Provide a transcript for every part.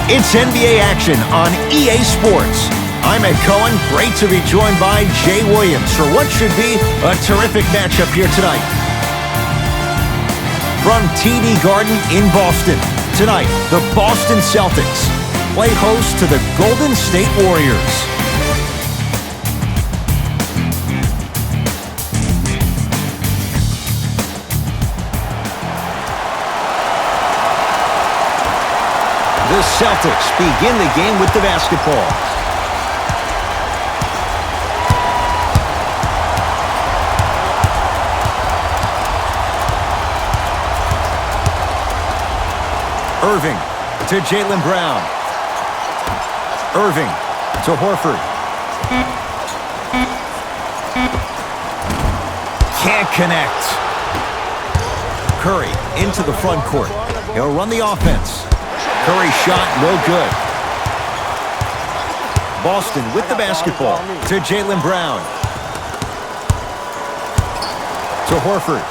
It's NBA action on EA Sports. I'm Ed Cohen. Great to be joined by Jay Williams for what should be a terrific matchup here tonight. From TD Garden in Boston, tonight, the Boston Celtics play host to the Golden State Warriors. The Celtics begin the game with the basketball. Irving to Jaylen Brown. Irving to Horford. Can't connect. Curry into the front court. He'll run the offense. Curry shot, no good. Boston with the basketball to Jaylen Brown. To Horford.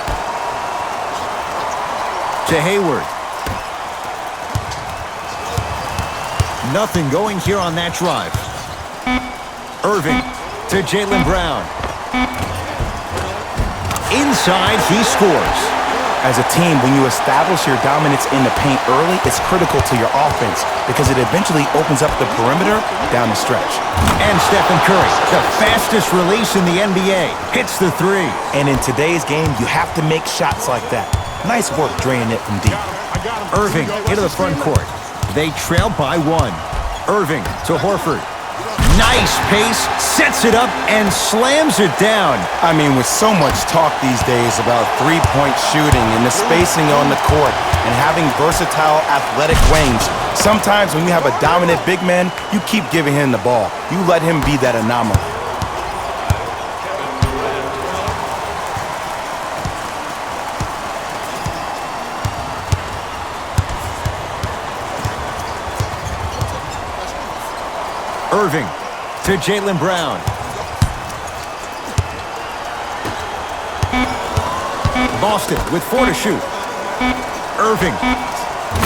To Hayward. Nothing going here on that drive. Irving to Jaylen Brown. Inside, he scores. As a team, when you establish your dominance in the paint early, it's critical to your offense because it eventually opens up the perimeter down the stretch. And Steph Curry, the fastest release in the NBA, hits the three. And in today's game, you have to make shots like that. Nice work draining it from deep. Irving into the front court. They trail by one. Irving to Horford. Nice pace, sets it up, and slams it down. I mean, with so much talk these days about three-point shooting and the spacing on the court and having versatile athletic range, sometimes when you have a dominant big man, you keep giving him the ball. You let him be that anomaly. Irving to Jaylen Brown. Boston with 4 to shoot. Irving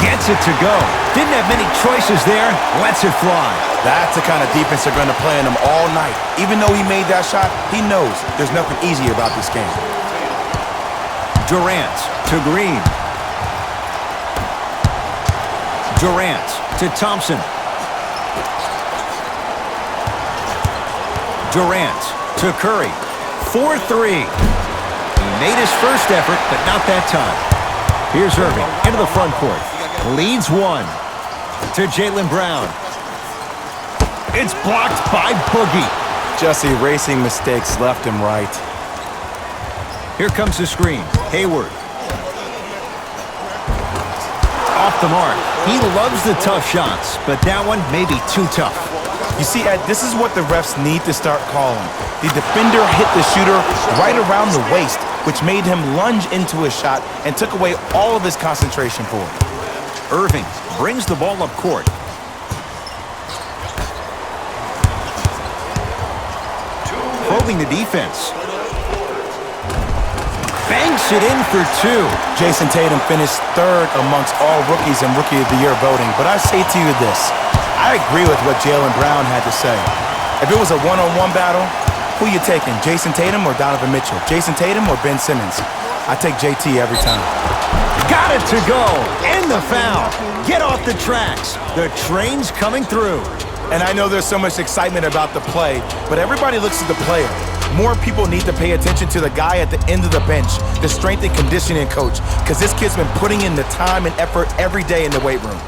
gets it to go. Didn't have many choices there. Lets it fly. That's the kind of defense they're going to play on him all night. Even though he made that shot, he knows there's nothing easy about this game. Durant to Green. Durant to Thompson. Durant to Curry. 4-3. He made his first effort, but not that time. Here's Irving into the front court. Leads one. To Jaylen Brown. It's blocked by Boogie. Just erasing mistakes left and right. Here comes the screen. Hayward. Off the mark. He loves the tough shots, but that one may be too tough. You see, Ed, this is what the refs need to start calling. The defender hit the shooter right around the waist, which made him lunge into a shot and took away all of his concentration for it. Irving brings the ball up court. Probing the defense. Banks it in for 2. Jayson Tatum finished 3rd amongst all rookies in Rookie of the Year voting, but I say to you this. I agree with what Jaylen Brown had to say. If it was a one-on-one battle, who you taking, Jayson Tatum or Donovan Mitchell? Jayson Tatum or Ben Simmons? I take JT every time. Got it to go. And the foul. Get off the tracks. The train's coming through. And I know there's so much excitement about the play, but everybody looks at the player. More people need to pay attention to the guy at the end of the bench, the strength and conditioning coach, because this kid's been putting in the time and effort every day in the weight room.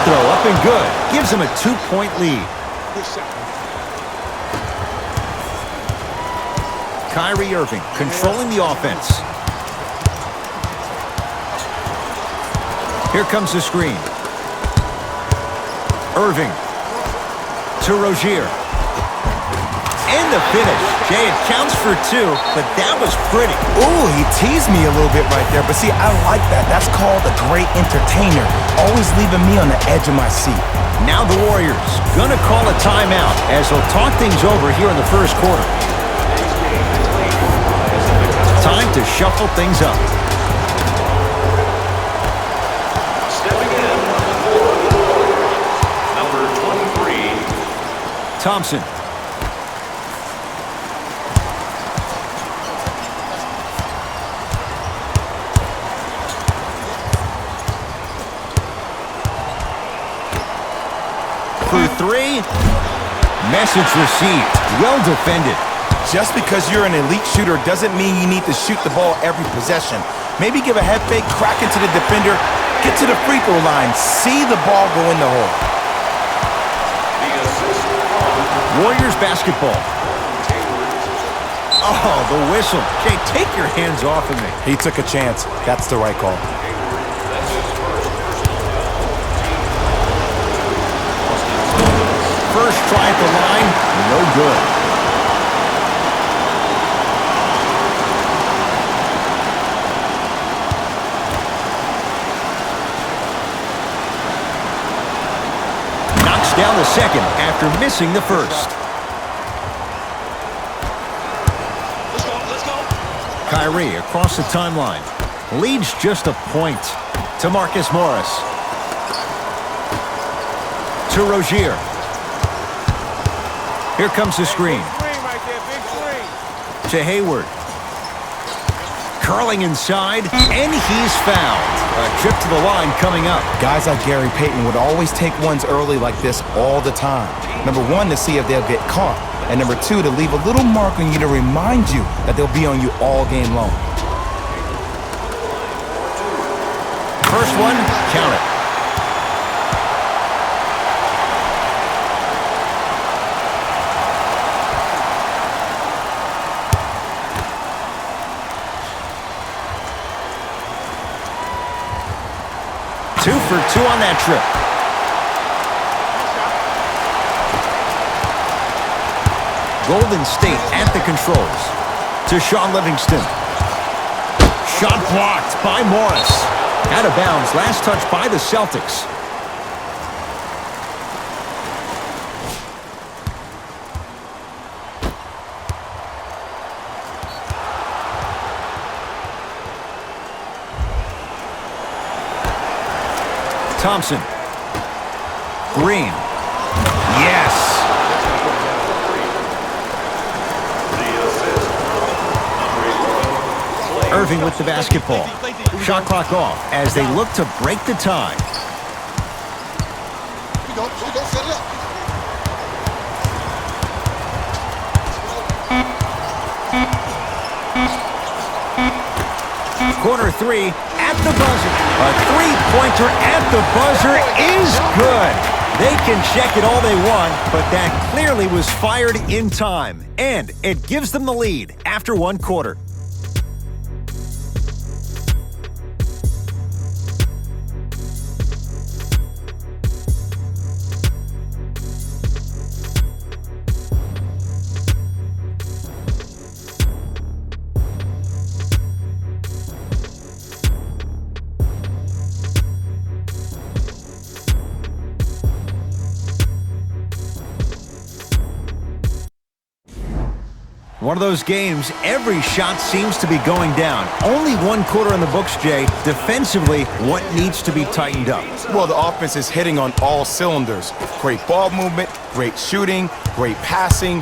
Throw up and good. Gives him a 2-point lead. Kyrie Irving controlling the offense. Here comes the screen. Irving to Rozier. And the finish. Jay, it counts for 2, but that was pretty. Ooh, he teased me a little bit right there. But see, I like that. That's called a great entertainer. Always leaving me on the edge of my seat. Now the Warriors gonna call a timeout as they'll talk things over here in the first quarter. to shuffle things up. Stepping in, number 23. Thompson. For three. Message received. Well defended. Just because you're an elite shooter doesn't mean you need to shoot the ball every possession. Maybe give a head fake, crack into the defender, get to the free throw line, see the ball go in the hole. Warriors basketball. Oh, the whistle. Jay, take your hands off of me. He took a chance. That's the right call. First try at the line, no good. Knocks down the second after missing the first. Let's go. Kyrie across the timeline. Leads just a point to Marcus Morris. To Rozier. Here comes the screen. To Hayward. Curling inside, and he's fouled. A trip to the line coming up. Guys like Gary Payton would always take ones early like this all the time. Number one, to see if they'll get caught. And number two, to leave a little mark on you to remind you that they'll be on you all game long. First one, count it. Two for two on that trip. Golden State at the controls. To Shaun Livingston. Shot blocked by Morris. Out of bounds. Last touch by the Celtics. Thompson. Green. Yes. Irving with the basketball. Shot clock off as they look to break the tie. Corner three at the buzzer. A three-pointer at the buzzer is good. They can check it all they want, but that clearly was fired in time. And it gives them the lead after one quarter. One of those games, every shot seems to be going down. Only one quarter in the books, Jay. Defensively, what needs to be tightened up? Well, the offense is hitting on all cylinders. Great ball movement, great shooting, great passing.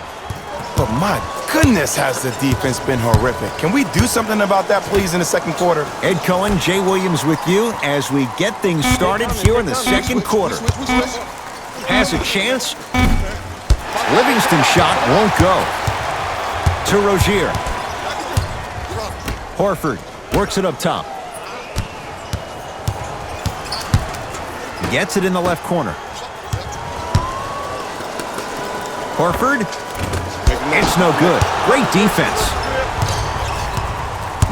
But my goodness, has the defense been horrific. Can we do something about that, please, in the second quarter? Ed Cohen, Jay Williams with you as we get things started here in the second quarter. Has a chance. Livingston's shot won't go. To Rozier. Horford works it up top. Gets it in the left corner. Horford. It's no good. Great defense.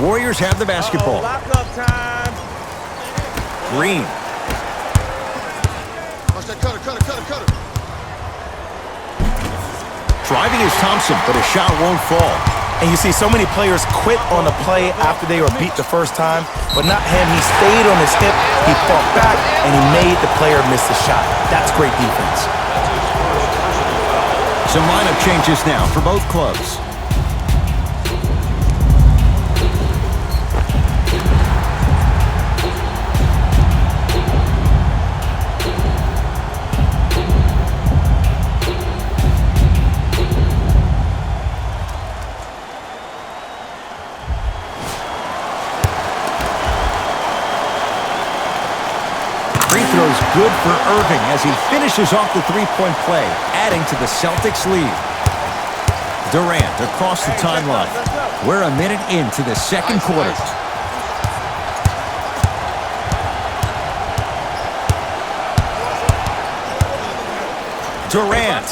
Warriors have the basketball. Green. Cutter. Driving is Thompson, but a shot won't fall. And you see so many players quit on a play after they were beat the first time, but not him. He stayed on his hip, he fought back, and he made the player miss the shot. That's great defense. Some lineup changes now for both clubs. is good for Irving as he finishes off the three-point play, adding to the Celtics' lead. Durant across the timeline. We're a minute into the second quarter. Durant.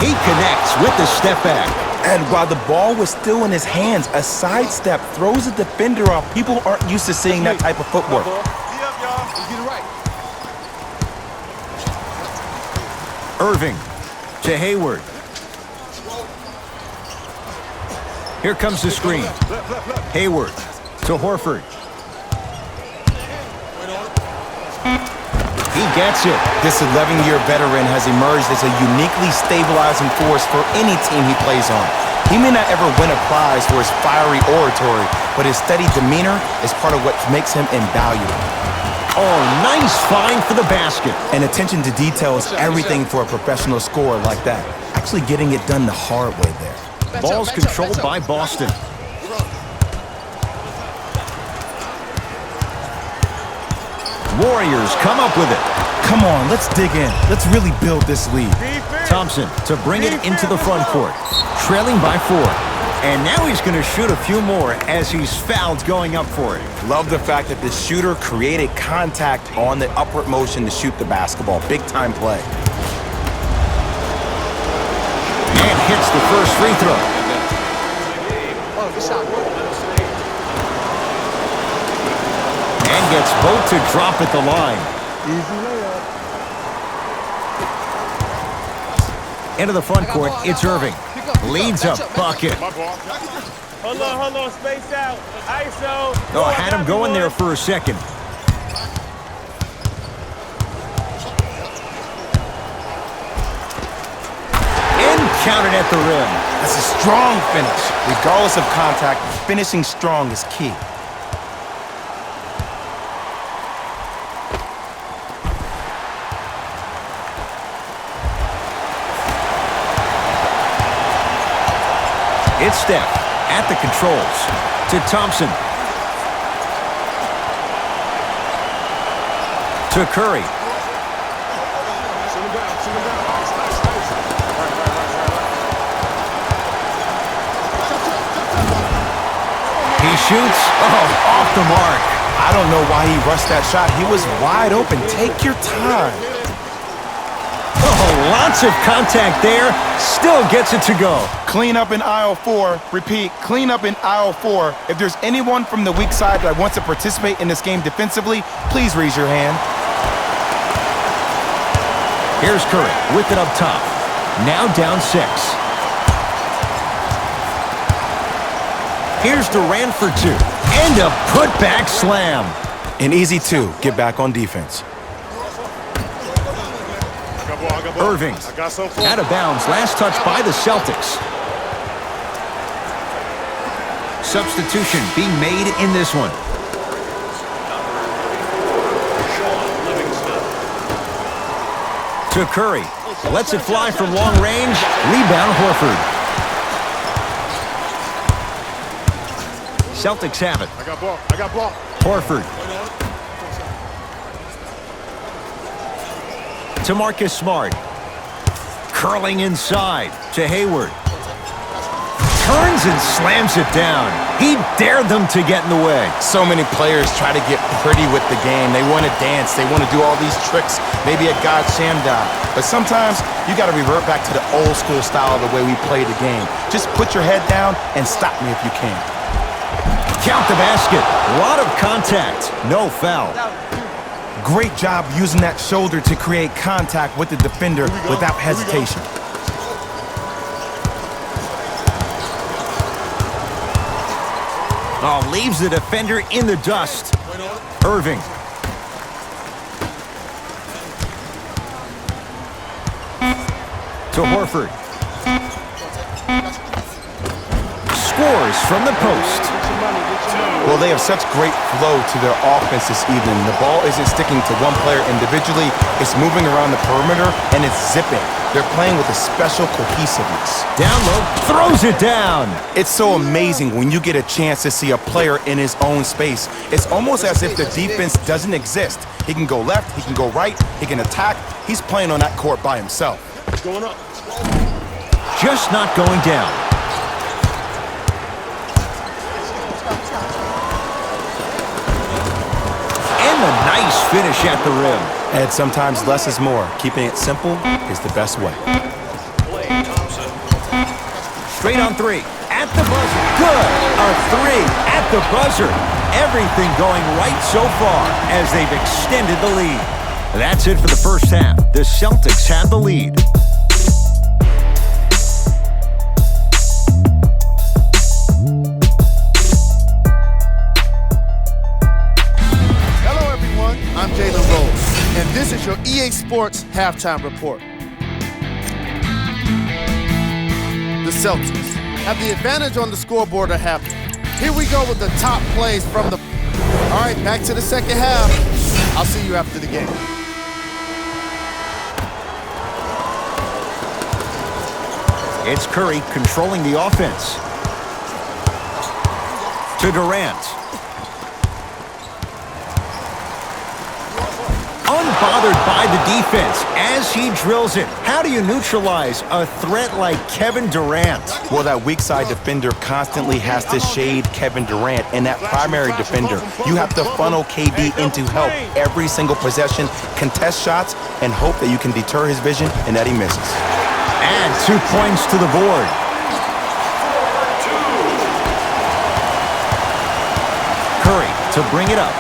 He connects with the step back. And while the ball was still in his hands, a sidestep throws a defender off. People aren't used to seeing that type of footwork. Irving to Hayward. Here comes the screen. Hayward to Horford. He gets it. This 11-year veteran has emerged as a uniquely stabilizing force for any team he plays on. He may not ever win a prize for his fiery oratory, but his steady demeanor is part of what makes him invaluable. Oh, nice find for the basket. And attention to detail is everything for a professional scorer like that. Actually getting it done the hard way there. Ball's controlled by Boston. Warriors come up with it. Come on, let's dig in. Let's really build this lead. Thompson to bring it into the front court. Trailing by 4. And now he's going to shoot a few more as he's fouled going up for it. Love the fact that the shooter created contact on the upward motion to shoot the basketball. Big time play. And hits the first free throw. And gets both to drop at the line. Into the front court, it's Irving. Leads a bucket. Hold on, space out. ISO. Oh, had him going there for a second. And counted at the rim. That's a strong finish. Regardless of contact, finishing strong is key. It's Steph at the controls to Thompson. To Curry. He shoots. Oh, off the mark. I don't know why he rushed that shot. He was wide open. Take your time. Oh, lots of contact there. Still gets it to go. Clean up in aisle 4. Repeat, clean up in aisle 4. If there's anyone from the weak side that wants to participate in this game defensively, please raise your hand. Here's Curry with it up top. Now down 6. Here's Durant for 2. And a putback slam. An easy 2. Get back on defense. Irving out of bounds. Last touch by the Celtics. Substitution being made in this one. To Curry. Lets it fly from long range. Rebound Horford. Celtics have it. I got ball. Horford. To Marcus Smart. Curling inside to Hayward. Turns and slams it down. He dared them to get in the way. So many players try to get pretty with the game. They want to dance. They want to do all these tricks, maybe a God Shamda. But sometimes you got to revert back to the old school style of the way we play the game. Just put your head down and stop me if you can. Count the basket. A lot of contact. No foul. Great job using that shoulder to create contact with the defender without hesitation. Oh, leaves the defender in the dust. Irving. To Horford. scores from the post. Well, they have such great flow to their offense this evening. The ball isn't sticking to one player individually. It's moving around the perimeter, and it's zipping. They're playing with a special cohesiveness. Down low, throws it down. It's so amazing when you get a chance to see a player in his own space. It's almost as if the defense doesn't exist. He can go left, he can go right, he can attack. He's playing on that court by himself. Going up. Just not going down. And a nice finish at the rim. And sometimes less is more. Keeping it simple is the best way. Klay Thompson. Straight on three. At the buzzer. Good. A three at the buzzer. Everything going right so far as they've extended the lead. That's it for the first half. The Celtics had the lead. Hello, everyone. I'm Jaylen Brown, and this is your EA Sports Halftime Report. The Celtics have the advantage on the scoreboard at halftime. Here we go with the top plays from the... All right, back to the second half. I'll see you after the game. It's Curry controlling the offense. To Durant. Unbothered by the defense as he drills it. How do you neutralize a threat like Kevin Durant? Well, that weak side defender constantly has to shade Kevin Durant, and that primary defender, you have to funnel KD into help every single possession, contest shots, and hope that you can deter his vision and that he misses. And 2 points to the board. Curry to bring it up.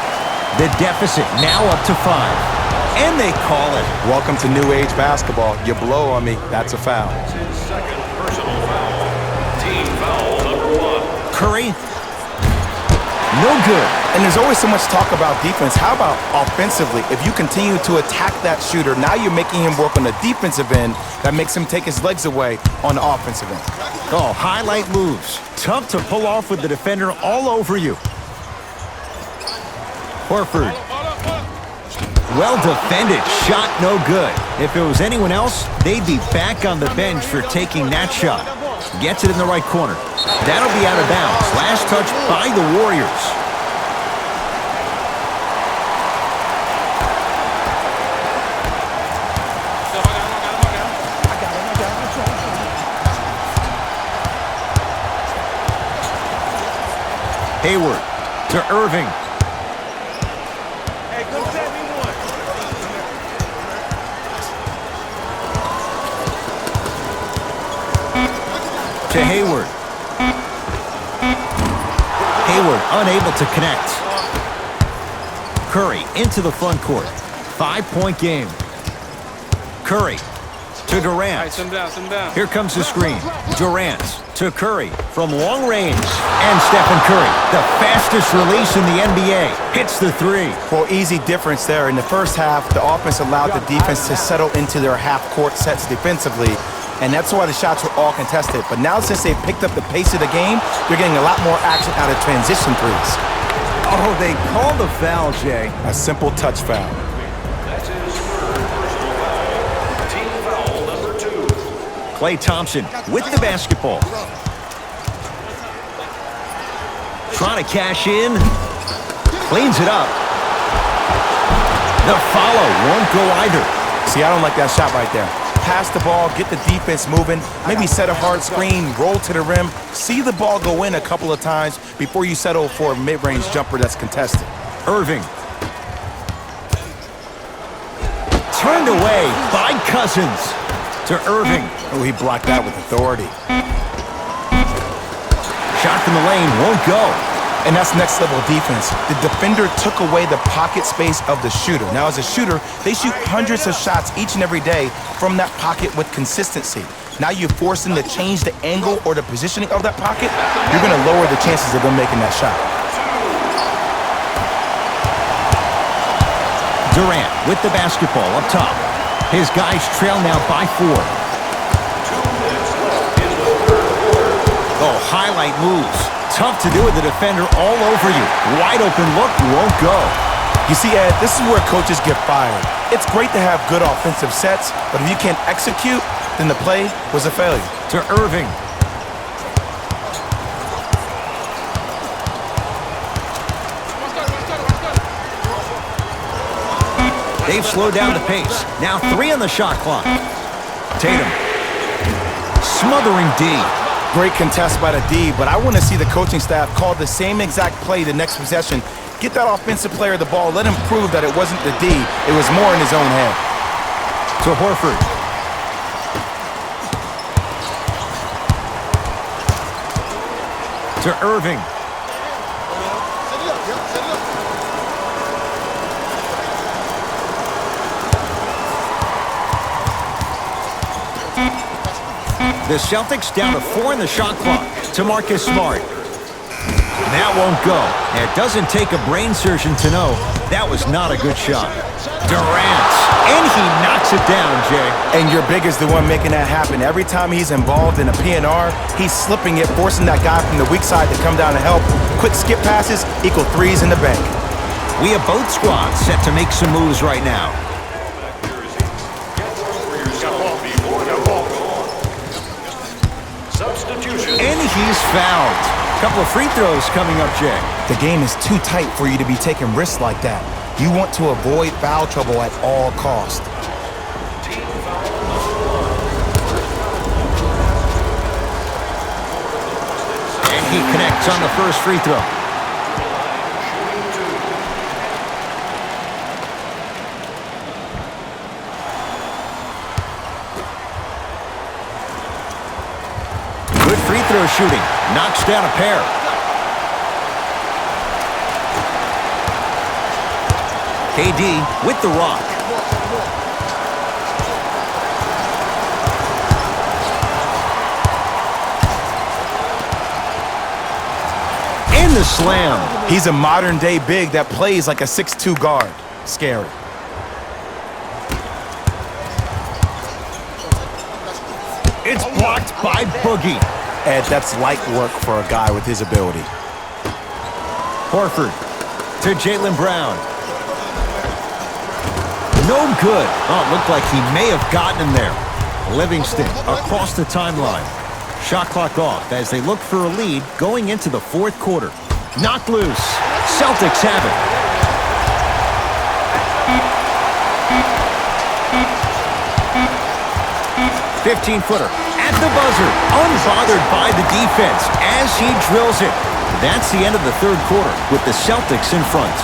The deficit now up to 5. And they call it. Welcome to new age basketball. You blow on me, that's a foul. That's his second personal foul. Team foul number 1. Curry. No good. And there's always so much talk about defense. How about offensively? If you continue to attack that shooter, now you're making him work on the defensive end. That makes him take his legs away on the offensive end. Oh, highlight moves. Tough to pull off with the defender all over you. Horford. Well defended. Shot no good. If it was anyone else, they'd be back on the bench for taking that shot. Gets it in the right corner. That'll be out of bounds. Last touch by the Warriors. Hayward to Irving. Hey, come set me one. To Hayward. Hayward unable to connect. Curry into the front court. 5-point game. Curry to Durant. Here comes the screen. Durant to Curry from long range. And Stephen Curry, the fastest release in the NBA, hits the three. Well, easy difference there. In the first half, the offense allowed the defense to settle into their half-court sets defensively, and that's why the shots were all contested. But now, since they've picked up the pace of the game, they're getting a lot more action out of transition threes. Oh, they called the foul, Jay. A simple touch foul. That's his third personal foul. Team foul number 2. Klay Thompson with the basketball. Trying to cash in. Cleans it up. The follow won't go either. See, I don't like that shot right there. Pass the ball, get the defense moving, maybe set a hard screen, roll to the rim, see the ball go in a couple of times before you settle for a mid-range jumper that's contested. Irving. Turned away by Cousins. To Irving. Oh, he blocked that with authority. Shot from the lane won't go. And that's next level defense. The defender took away the pocket space of the shooter. Now, as a shooter, they shoot hundreds of shots each and every day from that pocket with consistency. Now you force them to change the angle or the positioning of that pocket, you're going to lower the chances of them making that shot. Durant with the basketball up top. His guys trail now by 4. 2 minutes left in the third quarter. The Oh, highlight moves. Tough to do with the defender all over you. Wide open look, won't go. You see, Ed, this is where coaches get fired. It's great to have good offensive sets, but if you can't execute, then the play was a failure. To Irving. They've slowed down the pace. Now 3 on the shot clock. Tatum. Smothering D. Great contest by the D, but I want to see the coaching staff call the same exact play the next possession. Get that offensive player the ball. Let him prove that it wasn't the D. It was more in his own head. To Horford. To Irving. The Celtics down to 4 in the shot clock. To Marcus Smart. That won't go. It doesn't take a brain surgeon to know that was not a good shot. Durant. And he knocks it down, Jay. And your big is the one making that happen. Every time he's involved in a PNR, he's slipping it, forcing that guy from the weak side to come down and help. Quick skip passes equal threes in the bank. We have both squads set to make some moves right now. And he's fouled. Couple of free throws coming up, Jay. The game is too tight for you to be taking risks like that. You want to avoid foul trouble at all costs. And he connects on the first free throw. Good free throw shooting. Knocks down a pair. KD with the rock. And the slam. He's a modern-day big that plays like a 6'2" guard. Scary. It's blocked by Boogie. Ed, that's light work for a guy with his ability. Horford to Jaylen Brown. No good. Oh, it looked like he may have gotten him there. Livingston across the timeline. Shot clock off as they look for a lead going into the fourth quarter. Knocked loose. Celtics have it. "15-footer at the buzzer, unbothered by the defense as he drills it. That's the end of the third quarter with the Celtics in front.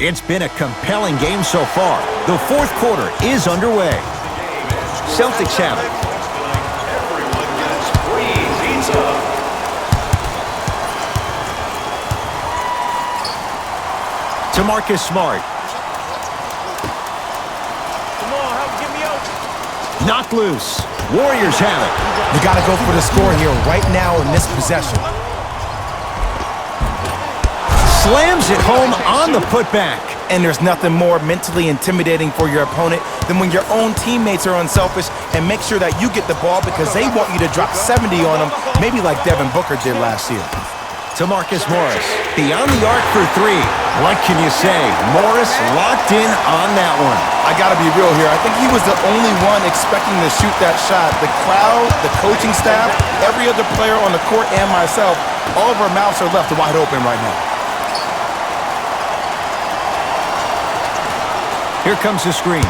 It's been a compelling game so far. The fourth quarter is underway. Celtics have it. To Marcus Smart. Come on, help get me open. Knocked loose. Warriors have it. You got to go for the score here right now in this possession. Slams it home on the putback. And there's nothing more mentally intimidating for your opponent than when your own teammates are unselfish and make sure that you get the ball because they want you to drop 70 on them, maybe like Devin Booker did last year. To Marcus Morris. Beyond the arc for three. What can you say? Morris locked in on that one. I got to be real here. I think he was the only one expecting to shoot that shot. The crowd, the coaching staff, every other player on the court and myself, all of our mouths are left wide open right now. Here comes the screen.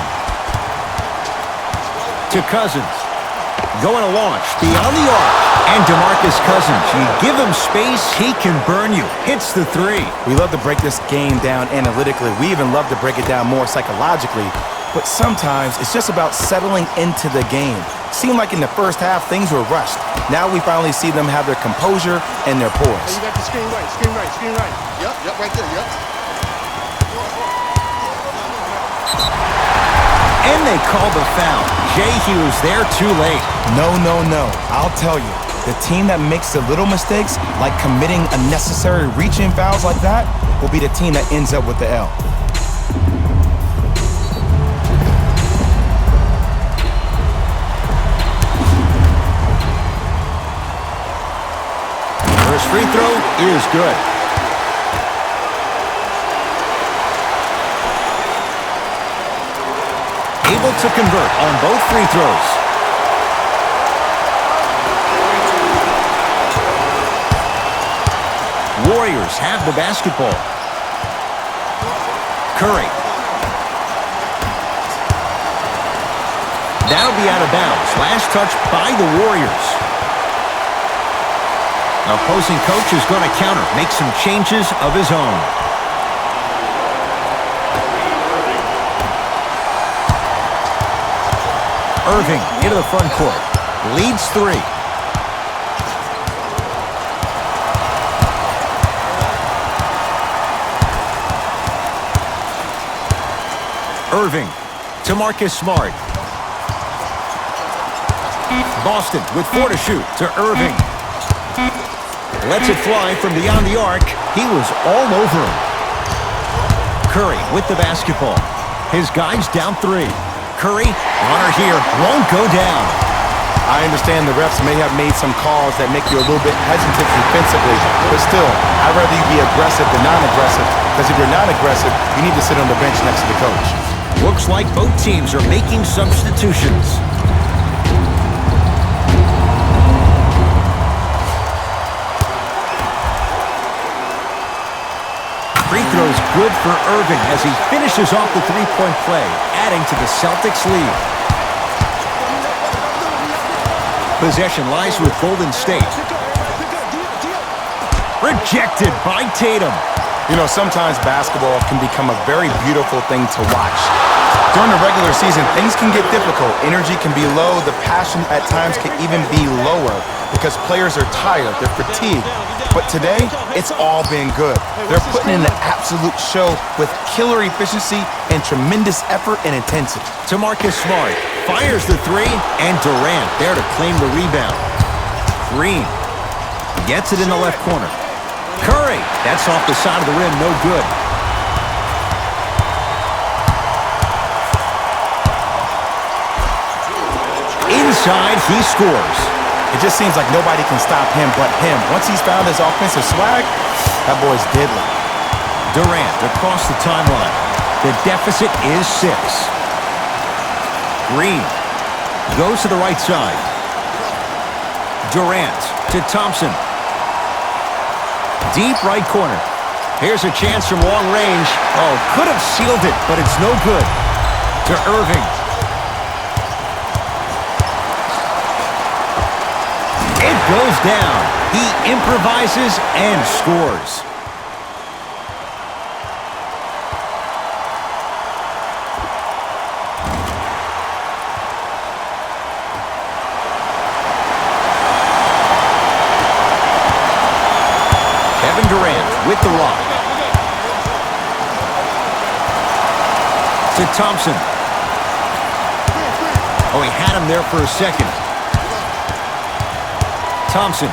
To Cousins. Going to launch beyond the arc. And DeMarcus Cousins, you give him space, he can burn you. Hits the three. We love to break this game down analytically. We even love to break it down more psychologically. But sometimes it's just about settling into the game. Seemed like in the first half, things were rushed. Now we finally see them have their composure and their poise. Hey, you got the screen right, screen right, screen right. Yep, right there, yep. And they call the foul. Jay, he was there too late. No. I'll tell you. The team that makes the little mistakes, like committing unnecessary reach-in fouls like that, will be the team that ends up with the L. First free throw is good. Able to convert on both free throws. Warriors have the basketball. Curry. That'll be out of bounds. Last touch by the Warriors. Opposing coach is going to counter, make some changes of his own. Irving into the front court. Leads 3. Irving to Marcus Smart. Boston with 4 to shoot to Irving. Lets it fly from beyond the arc. He was all over him. Curry with the basketball. His guys down 3. Curry, on her here, won't go down. I understand the refs may have made some calls that make you a little bit hesitant defensively, but still, I'd rather you be aggressive than non-aggressive, because if you're not aggressive, you need to sit on the bench next to the coach. Looks like both teams are making substitutions. Free throws good for Irving as he finishes off the three-point play, adding to the Celtics lead. Possession lies with Golden State. Rejected by Tatum. You know, sometimes basketball can become a very beautiful thing to watch. During the regular season, things can get difficult. Energy can be low. The passion at times can even be lower because players are tired. They're fatigued. But today, it's all been good. They're putting in an absolute show with killer efficiency and tremendous effort and intensity. To Marcus Smart. Fires the 3, and Durant there to claim the rebound. Green gets it in the left corner. Curry, that's off the side of the rim, no good. Inside, he scores. It just seems like nobody can stop him but him. Once he's found his offensive swag, that boy's deadly. Durant across the timeline. The deficit is 6. Green goes to the right side. Durant to Thompson. Deep right corner. Here's a chance from long range. Oh, could have sealed it, but it's no good. To Irving. It goes down. He improvises and scores. Durant with the rock. To Thompson. Oh, he had him there for a second. Thompson.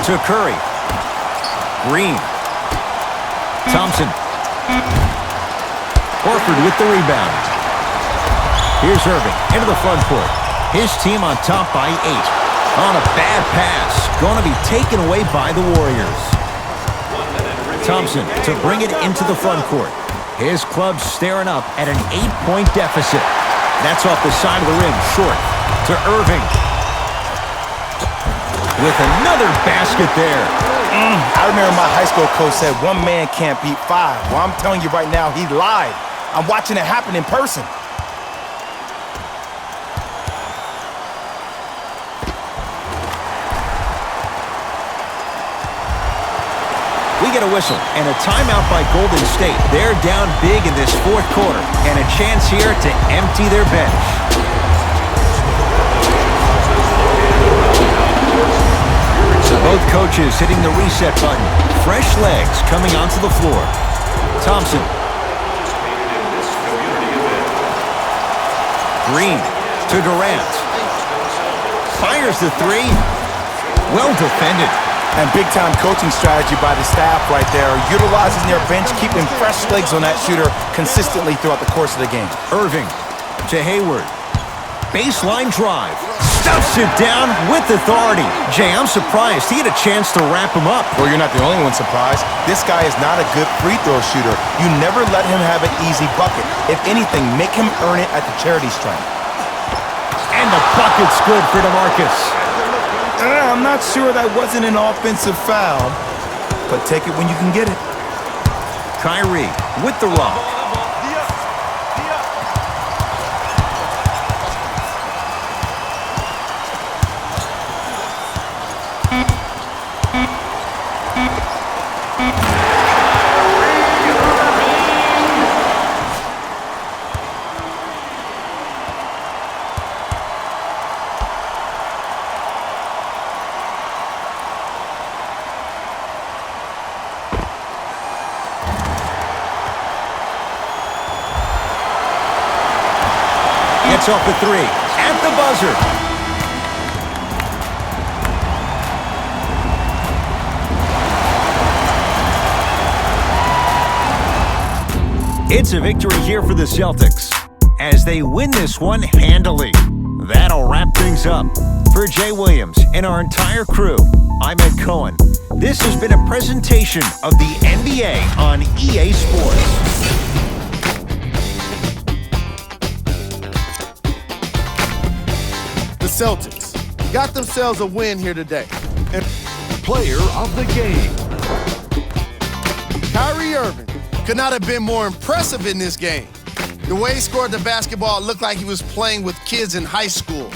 To Curry. Green. Thompson. Horford with the rebound. Here's Irving into the front court. His team on top by 8. On a bad pass. Going to be taken away by the Warriors. Thompson to bring it into the front court. His club staring up at an 8-point deficit. That's off the side of the rim, short. To Irving. With another basket there. I remember my high school coach said 1 man can't beat 5. Well, I'm telling you right now, he lied. I'm watching it happen in person. We get a whistle and a timeout by Golden State. They're down big in this 4th quarter and a chance here to empty their bench. So both coaches hitting the reset button. Fresh legs coming onto the floor. Thompson. Green to Durant. Fires the 3. Well defended. And big-time coaching strategy by the staff right there, utilizing their bench, keeping fresh legs on that shooter consistently throughout the course of the game. Irving to Hayward. Baseline drive. Stuffs it down with authority. Jay, I'm surprised he had a chance to wrap him up. Well, you're not the only one surprised. This guy is not a good free throw shooter. You never let him have an easy bucket. If anything, make him earn it at the charity stripe. And the bucket's good for DeMarcus. I'm not sure that wasn't an offensive foul, but take it when you can get it. Kyrie with the rock. Gets off the three. At the buzzer. It's a victory here for the Celtics as they win this one handily. That'll wrap things up. For Jay Williams and our entire crew, I'm Ed Cohen. This has been a presentation of the NBA on EA Sports. The Celtics got themselves a win here today. And Player of the game. Kyrie Irving could not have been more impressive in this game. The way he scored the basketball looked like he was playing with kids in high school.